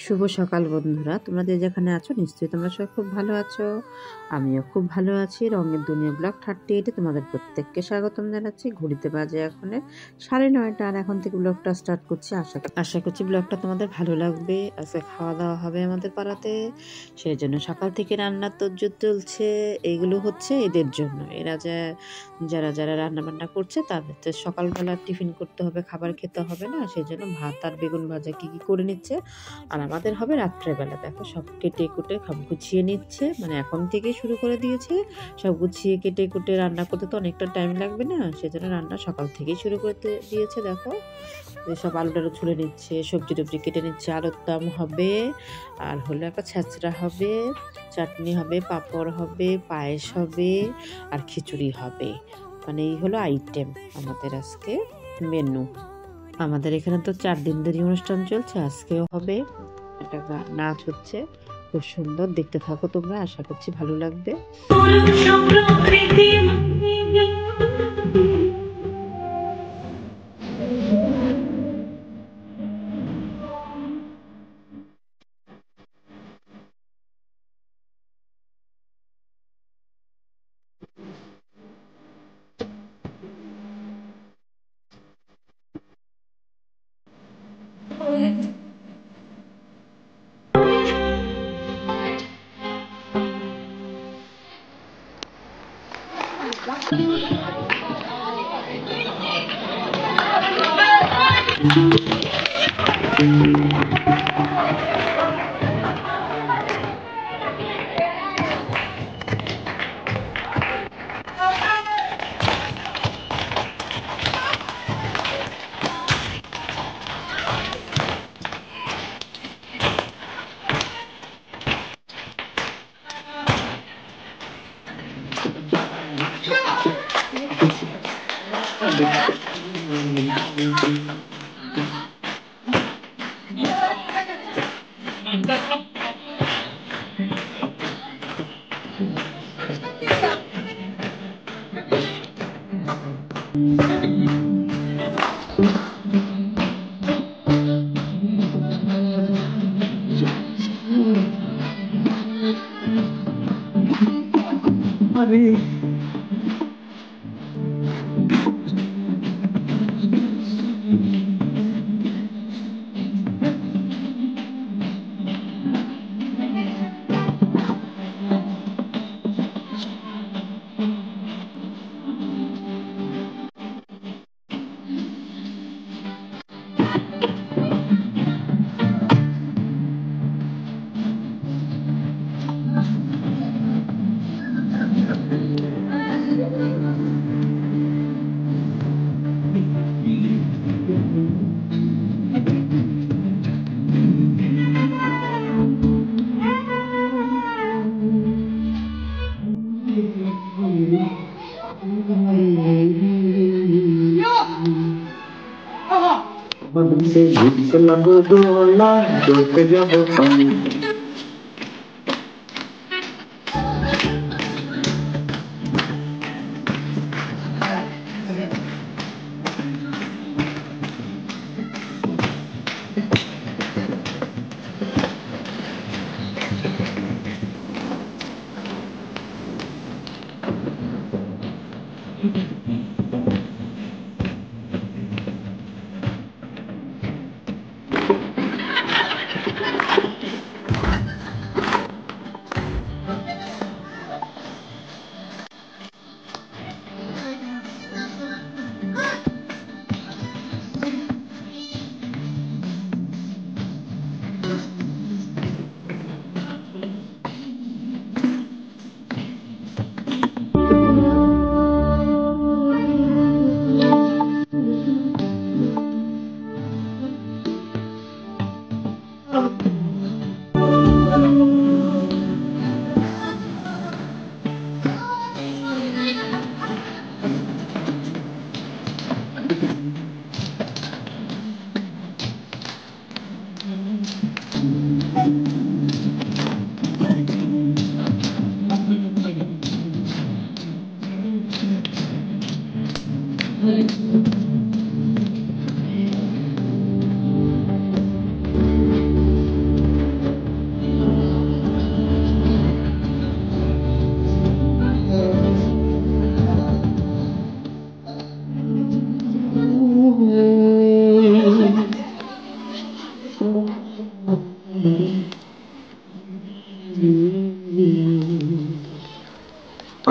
শুভ সকাল বন্ধুরা, তোমরা যে যেখানে আছো নিশ্চয়ই তোমরা সবাই খুব ভালো আছো। আমিও খুব ভালো আছি। রঙের দুনিয়া ব্লগ 38-এ তোমাদের প্রত্যেককে স্বাগতম জানাচ্ছি। ঘড়িতে বাজে এখন 9:30 আর এখন থেকে ব্লগটা স্টার্ট করছি। আশা করছি ব্লগটা তোমাদের ভালো লাগবে। আজকে খাওয়া দাওয়া হবে আমাদের পাড়াতে, সেই জন্য সকাল থেকে রান্নার তোড়জোড় চলছে। এইগুলো হচ্ছে এদের জন্য, এরা যারা যারা রান্না বান্না করছে তাদের তো সকালবেলা টিফিন করতে হবে, খাবার খেতে হবে না, সেই জন্য ভাত আর বেগুন ভাজা কি করে নিচ্ছে। আর আমাদের হবে রাত্রেবেলা। দেখো সব কেটে কুটে গুছিয়ে নিচ্ছে, মানে এখন থেকেই শুরু করে দিয়েছে সব গুছিয়ে কেটে কুটে। রান্না করতে তো অনেকটা টাইম লাগবে না, সেজন্য রান্না সকাল থেকেই শুরু করতে দিয়েছে। দেখো সব আলু টালু ছুলে নিচ্ছে, সবজি টবজি কেটে নিচ্ছে। আলুর দম হবে, আর হলো একটা ছ্যাঁচড়া হবে, চাটনি হবে, পাঁপড় হবে, পায়েস হবে, আর খিচুড়ি হবে। মানে এই হলো আইটেম আমাদের আজকে মেনু। আমাদের এখানে তো 4 দিন ধরে অনুষ্ঠান চলছে, আজকেও হবে। একটা নাচ হচ্ছে, খুব সুন্দর, দেখতে থাকো তোমরা, আশা করছি ভালো লাগবে।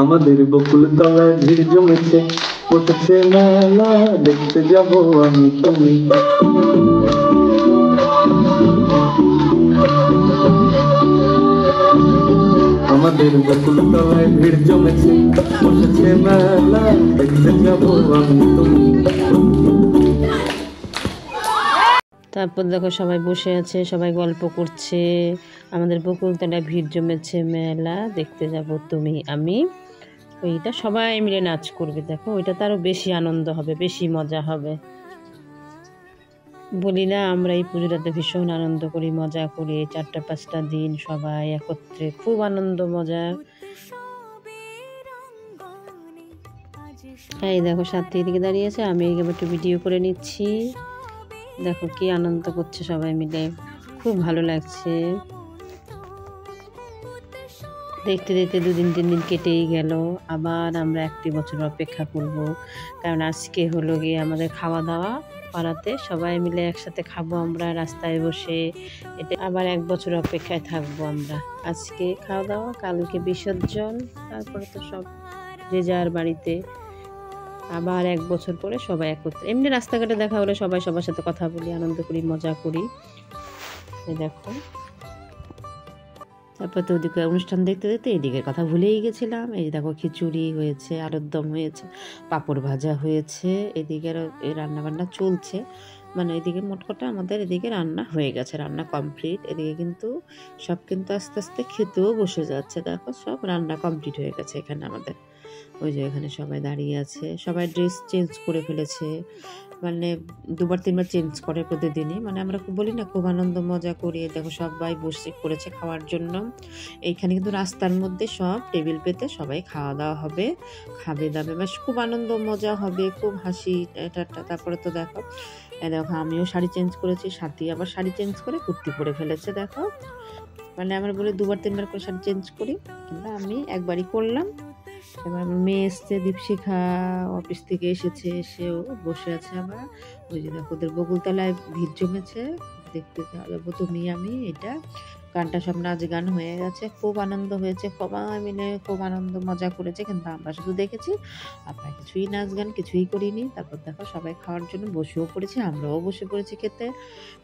আমাদের বকুল তলায় ভিড় জমেছে, বসেছে মেলা, দেখতে যাবো আমি তুমি। আমাদের বকুল তলায় ভিড় জমেছে, বসেছে মেলা, দেখতে যাবো আমি তুমি। তারপর দেখো সবাই বসে আছে, সবাই গল্প করছে। আমাদের বকুলতলায় ভিড় জমেছে মেলা, দেখতে যাব তুমি আমি। ওইটা সবাই মিলে নাচ করবে। দেখো ওইটা তো আরো বেশি আনন্দ হবে, বেশি মজা হবে। বলি না, আমরা এই পুজোটাতে ভীষণ আনন্দ করি, মজা করি। 4-5টা দিন সবাই একত্রে খুব আনন্দ মজা। এই দেখো সাথী এদিকে দাঁড়িয়ে আছে, আমি এদিকে একটু ভিডিও করে নিচ্ছি। দেখো কি আনন্দ করছে সবাই মিলে, খুব ভালো লাগছে। দেখতে দেখতে 2-3 দিন কেটেই গেল। আবার আমরা 1 বছর অপেক্ষা করব, কারণ আজকে হলো গিয়ে আমাদের খাওয়া দাওয়া পাড়াতে, সবাই মিলে একসাথে খাবো আমরা রাস্তায় বসে। এটা আবার 1 বছর অপেক্ষায় থাকবো আমরা। আজকে খাওয়া দাওয়া, কালকে বিসর্জন, তারপরে তো সব যে যার বাড়িতে। আবার 1 বছর পরে সবাই একত্রে। এমনি রাস্তাঘাটে দেখা হলে সবাই সবার সাথে কথা বলি, আনন্দ করি, মজা করি। দেখো তারপর তো ওদিকে অনুষ্ঠান দেখতে দেখতে এদিকে কথা ভুলেই গেছিলাম। এই দেখো খিচুড়ি হয়েছে, আলুর দম হয়েছে, পাঁপড় ভাজা হয়েছে, এদিকে রান্না বান্না চলছে। মানে এদিকে মোট কথা আমাদের এদিকে রান্না হয়ে গেছে, রান্না কমপ্লিট। এদিকে কিন্তু সব কিন্তু আস্তে আস্তে খেতেও বসে যাচ্ছে। দেখো সব রান্না কমপ্লিট হয়ে গেছে এখানে আমাদের। ওই যে এখানে সবাই দাঁড়িয়ে আছে, সবাই ড্রেস চেঞ্জ করে ফেলেছে। মানে 2-3বার চেঞ্জ করে প্রতিদিনই। মানে আমরা খুব বলি না, খুব আনন্দ মজা করি। দেখো সবাই বসে পড়েছে খাওয়ার জন্য। এইখানে কিন্তু রাস্তার মধ্যে সব টেবিল পেতে সবাই খাওয়া দাওয়া হবে, খাবে দাবে, বেশ খুব আনন্দ মজা হবে, খুব হাসি ঠাট্টা। তারপরে তো দেখো দেখো আমিও শাড়ি চেঞ্জ করেছি, সাথী আবার শাড়ি চেঞ্জ করে কুর্তি পরে ফেলেছে। দেখো মানে আমরা বলি 2-3বার করে শাড়ি চেঞ্জ করি, কিন্তু আমি একবারই করলাম। এবার মেয়ে এসছে, দীপশিখা অফিস থেকে এসেছে, সেও বসে আছে। আবার ওই যে দেখো ওদের বকুলতলায় ভিড় জমেছে, দেখতে যাবো তুমি আমি। এটা গানটা সব নাচ গান হয়ে গেছে, খুব আনন্দ হয়েছে, সবাই মিলে খুব আনন্দ মজা করেছে। কিন্তু আমরা শুধু দেখেছি, আমরা কিছুই নাচ গান কিছুই করিনি। তারপর দেখো সবাই খাওয়ার জন্য বসেও পড়েছি, আমরাও বসে পড়েছি খেতে।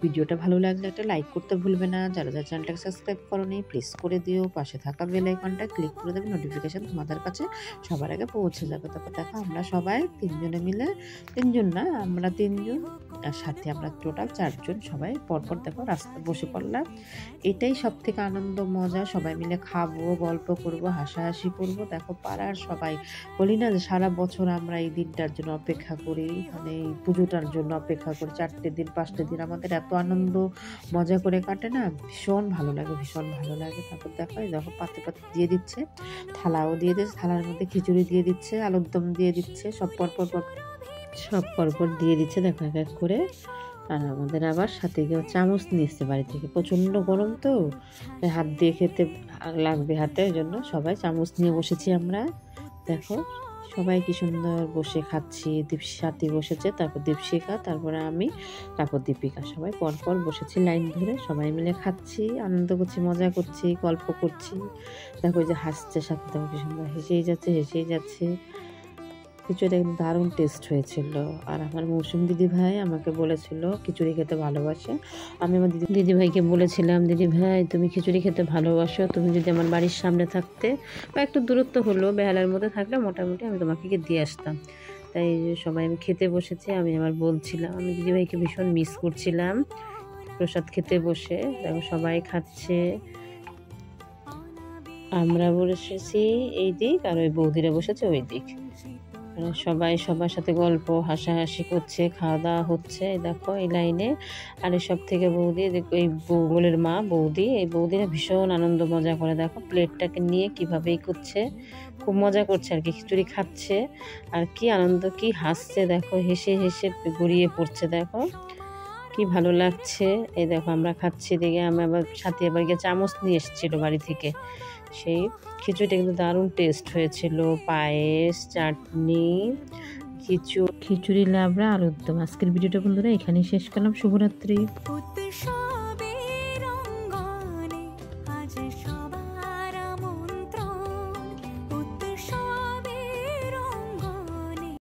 ভিডিওটা ভালো লাগলে একটা লাইক করতে ভুলবে না। যারা যারা চ্যানেলটাকে সাবস্ক্রাইব করোনি প্লিজ করে দিও, পাশে থাকা বেল আইকনটা ক্লিক করে দেবে, নোটিফিকেশন তোমাদের কাছে সবার আগে পৌঁছে যাবে। তারপর দেখো আমরা সবাই 3জনে মিলে, 3জন না আমরা 3জন আর সাথে আমরা টোটাল 4জন সবাই পরপর দেখো রাস্তায় বসে পড়লাম। এটাই সব থেকে আনন্দ মজা, সবাই মিলে খাবো, গল্প করব, হাসাহাসি করব। দেখো পাড়ার সবাই, বলি না যে সারা বছর আমরা এই দিনটার জন্য অপেক্ষা করি, মানে এই পুজোটার জন্য অপেক্ষা করি। 4টে দিন 5টে দিন আমাদের এত আনন্দ মজা করে কাটে না, ভীষণ ভালো লাগে, ভীষণ ভালো লাগে। তারপর দেখো দেখো পাতে পাতে দিয়ে দিচ্ছে, থালাও দিয়ে দিচ্ছে, থালার মধ্যে খিচুড়ি দিয়ে দিচ্ছে, আলুর দম দিয়ে দিচ্ছে, সব পরপর দিয়ে দিচ্ছে। দেখো এক এক করে। আর আমাদের আবার সাথে কেউ চামচ নিয়ে এসছে বাড়ি থেকে, প্রচণ্ড গরম তো হাত দিয়ে খেতে লাগবে হাতে, ওই জন্য সবাই চামচ নিয়ে বসেছি আমরা। দেখো সবাই কি সুন্দর বসে খাচ্ছি। সাথী বসেছে, তারপর দীপশিখা, তারপরে আমি, তারপর দীপিকা, সবাই পরপর বসেছি লাইন ধরে, সবাই মিলে খাচ্ছি, আনন্দ করছি, মজা করছি, গল্প করছি। দেখো যে হাসছে সাথে, দেখো কি সুন্দর হেসেই যাচ্ছে। খিচুড়িটা কিন্তু দারুণ টেস্ট হয়েছিল। আর আমার মৌসুম দিদিভাই আমাকে বলেছিল খিচুড়ি খেতে ভালোবাসে। আমি আমার দিদিভাইকে বলেছিলাম, দিদিভাই তুমি খিচুড়ি খেতে ভালোবাসো, তুমি যদি আমার বাড়ির সামনে থাকতে বা একটু দূরত্ব হলো বেহালার মধ্যে থাকলে মোটামুটি আমি তোমাকে দিয়ে আসতাম। তাই সবাই আমি খেতে বসেছি। আমি আমার বলছিলাম আমি দিদিভাইকে ভীষণ মিস করছিলাম প্রসাদ খেতে বসে। দেখো সবাই খাচ্ছে, আমরা বসেছি এই দিক আর ওই বৌদিরা বসেছে ওই দিক। মানে সবাই সবার সাথে গল্প হাসাহাসি করছে, খাওয়া দাওয়া হচ্ছে। এই দেখো এই লাইনে। আর এসব থেকে বৌদি, এই বউগুলোর মা বৌদি, এই বৌদিরা ভীষণ আনন্দ মজা করে। দেখো প্লেটটাকে নিয়ে কীভাবেই করছে, খুব মজা করছে আর কি, খিচুড়ি খাচ্ছে আর কি আনন্দ, কি হাসছে দেখো, হেসে হেসে গড়িয়ে পড়ছে। দেখো কি ভালো লাগছে। এই দেখো আমরা খাচ্ছি, দেখে আমি আবার সাথে আবার গিয়ে চামচ নিয়ে এসেছিলো বাড়ি থেকে। সেই খিচুড়িটা কিন্তু দারুণ টেস্ট হয়েছিল, পায়েস, চাটনি, খিচুড়ি, লাবড়া, আলুর দম। আজকের ভিডিওটা বন্ধুরা এখানেই শেষ করলাম। শুভরাত্রি।